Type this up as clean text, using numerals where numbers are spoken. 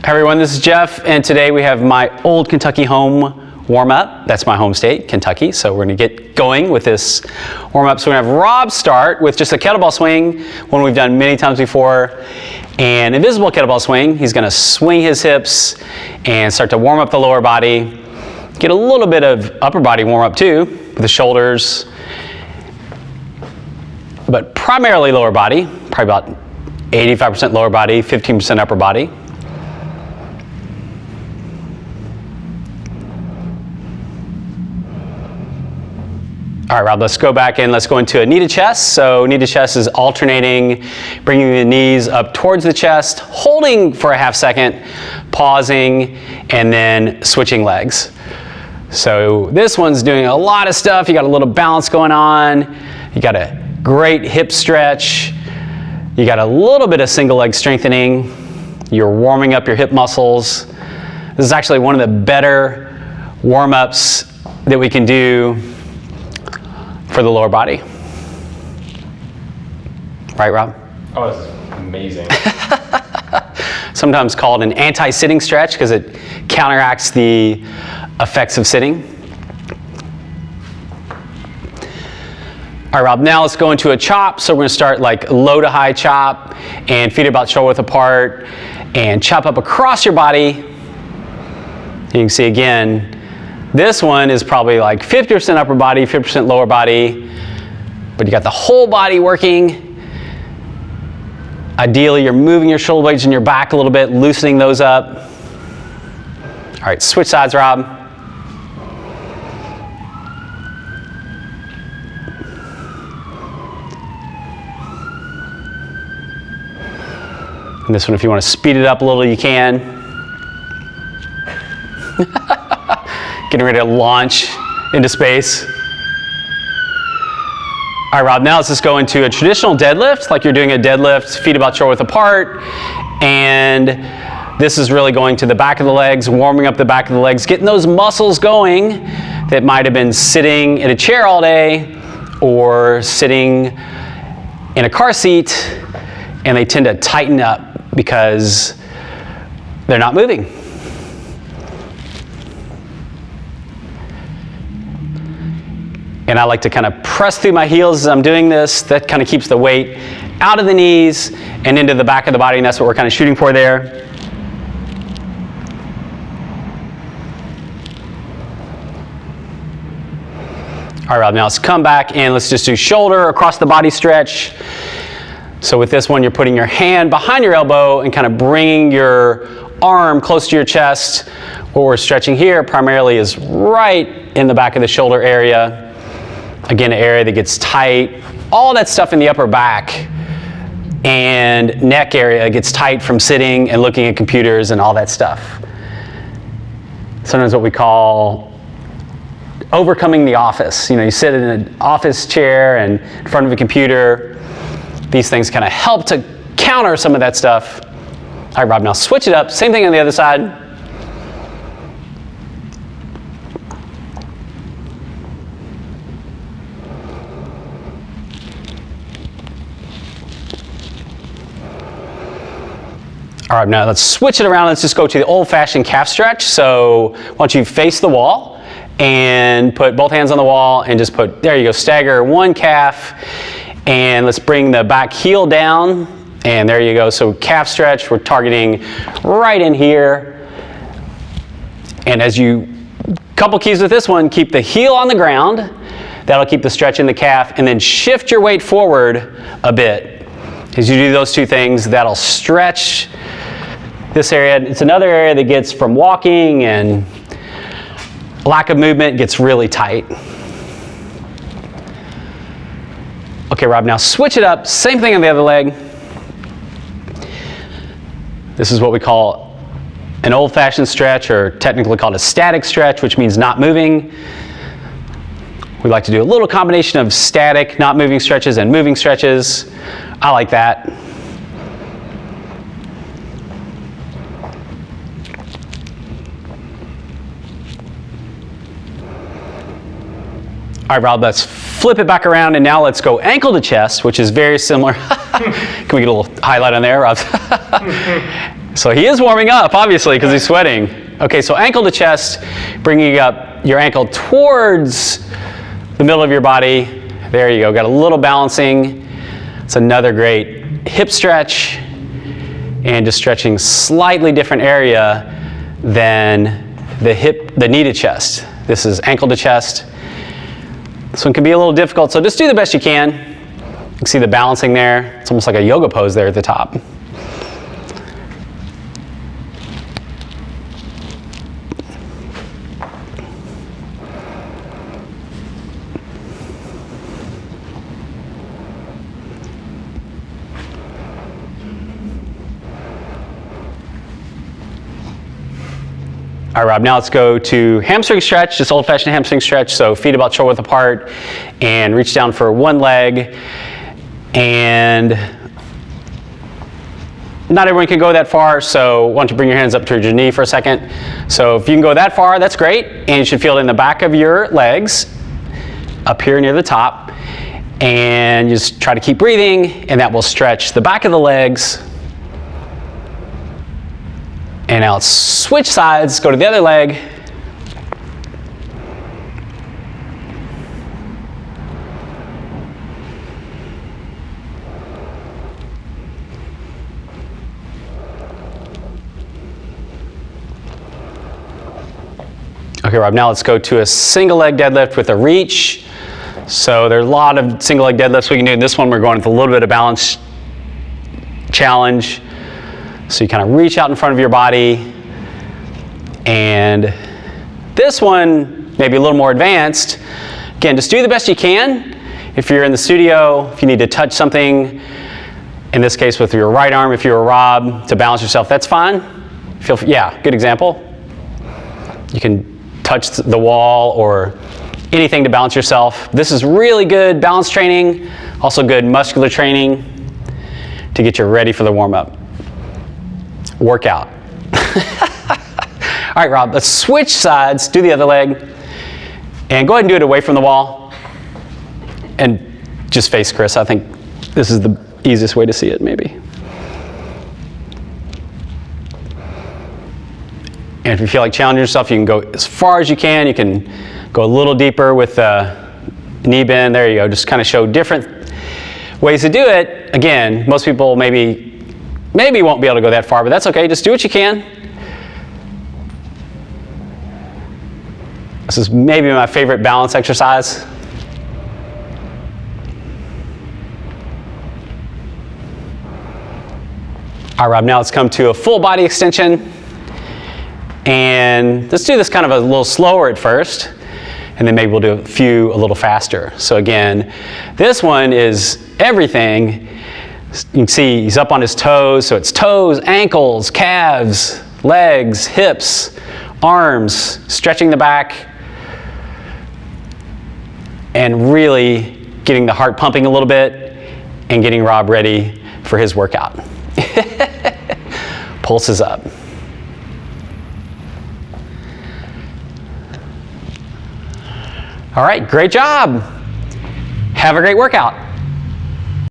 Hi everyone, this is Jeff, and today we have my old Kentucky home warm-up. That's my home state, Kentucky, so we're going to get going with this warm-up. So we're going to have Rob start with just a kettlebell swing, one we've done many times before, and invisible kettlebell swing. He's going to swing his hips and start to warm up the lower body, get a little bit of upper body warm-up too, with the shoulders, but primarily lower body, probably about 85% lower body, 15% upper body. All right, Rob, let's go back and let's go into a knee to chest. So knee to chest is alternating, bringing the knees up towards the chest, holding for a half second, pausing, and then switching legs. So this one's doing a lot of stuff. You got a little balance going on. You got a great hip stretch. You got a little bit of single leg strengthening. You're warming up your hip muscles. This is actually one of the better warm-ups that we can do for the lower body. Right, Rob? Oh, this is amazing. Sometimes called an anti-sitting stretch because it counteracts the effects of sitting. All right, Rob, now let's go into a chop. So we're going to start like low to high chop and feet about shoulder width apart and chop up across your body. You can see again, this one is probably like 50% upper body, 50% lower body, but you got the whole body working. Ideally, you're moving your shoulder blades in your back a little bit, loosening those up. All right, switch sides, Rob. And this one, if you want to speed it up a little, you can. Getting ready to launch into space. All right, Rob, now let's just go into a traditional deadlift, like you're doing a deadlift, feet about shoulder width apart. And this is really going to the back of the legs, warming up the back of the legs, getting those muscles going that might have been sitting in a chair all day or sitting in a car seat, and they tend to tighten up because they're not moving. And I like to kind of press through my heels as I'm doing this. That kind of keeps the weight out of the knees and into the back of the body, and that's what we're kind of shooting for there. All right, Rob, now let's come back and let's just do shoulder across the body stretch. So with this one, you're putting your hand behind your elbow and kind of bringing your arm close to your chest. What we're stretching here primarily is right in the back of the shoulder area. Again, an area that gets tight. All that stuff in the upper back and neck area gets tight from sitting and looking at computers and all that stuff. Sometimes what we call overcoming the office. You know, you sit in an office chair and in front of a computer. These things kind of help to counter some of that stuff. All right, Rob, now switch it up. Same thing on the other side. All right, now let's switch it around. Let's just go to the old-fashioned calf stretch. So why don't you face the wall and put both hands on the wall and just put, there you go, stagger one calf. And let's bring the back heel down. And there you go. So calf stretch, we're targeting right in here. And as you, couple keys with this one, keep the heel on the ground. That'll keep the stretch in the calf. And then shift your weight forward a bit. As you do those two things, that'll stretch this area. It's another area that gets from walking and lack of movement gets really tight. Okay, Rob, now switch it up. Same thing on the other leg. This is what we call an old-fashioned stretch, or technically called a static stretch, which means not moving. We like to do a little combination of static, not moving stretches and moving stretches. I like that. All right, Rob, let's flip it back around, and now let's go ankle to chest, which is very similar. Can we get a little highlight on there, Rob? So he is warming up, obviously, because he's sweating. Okay, so ankle to chest, bringing up your ankle towards the middle of your body. There you go, got a little balancing. It's another great hip stretch, and just stretching slightly different area than the knee to chest. This is ankle to chest. This one can be a little difficult, so just do the best you can. You can see the balancing there. It's almost like a yoga pose there at the top. All right, Rob, now let's go to hamstring stretch, just old-fashioned hamstring stretch. So feet about shoulder width apart, and reach down for one leg. And not everyone can go that far, so why don't you bring your hands up towards your knee for a second. So if you can go that far, that's great. And you should feel it in the back of your legs, up here near the top. And just try to keep breathing, and that will stretch the back of the legs. And now let's switch sides, go to the other leg. Okay, Rob, now let's go to a single leg deadlift with a reach. So there's a lot of single leg deadlifts we can do. In this one, we're going with a little bit of balance challenge. So you kind of reach out in front of your body, and this one may be a little more advanced. Again, just do the best you can. If you're in the studio, if you need to touch something, in this case with your right arm, if you're a Rob, to balance yourself, that's fine. Yeah, good example. You can touch the wall or anything to balance yourself. This is really good balance training, also good muscular training to get you ready for the warm-up. Workout. All right, Rob, let's switch sides, do the other leg, and go ahead and do it away from the wall, and just face Chris. I think this is the easiest way to see it, maybe. And if you feel like challenging yourself, you can go as far as you can. You can go a little deeper with the knee bend. There you go. Just kind of show different ways to do it. Again, most people maybe won't be able to go that far, but that's okay. Just do what you can. This is maybe my favorite balance exercise. All right, Rob, now let's come to a full body extension. And let's do this kind of a little slower at first, and then maybe we'll do a few a little faster. So again, this one is everything. You can see he's up on his toes, so it's toes, ankles, calves, legs, hips, arms, stretching the back, and really getting the heart pumping a little bit and getting Rob ready for his workout. Pulse is up. All right, great job. Have a great workout.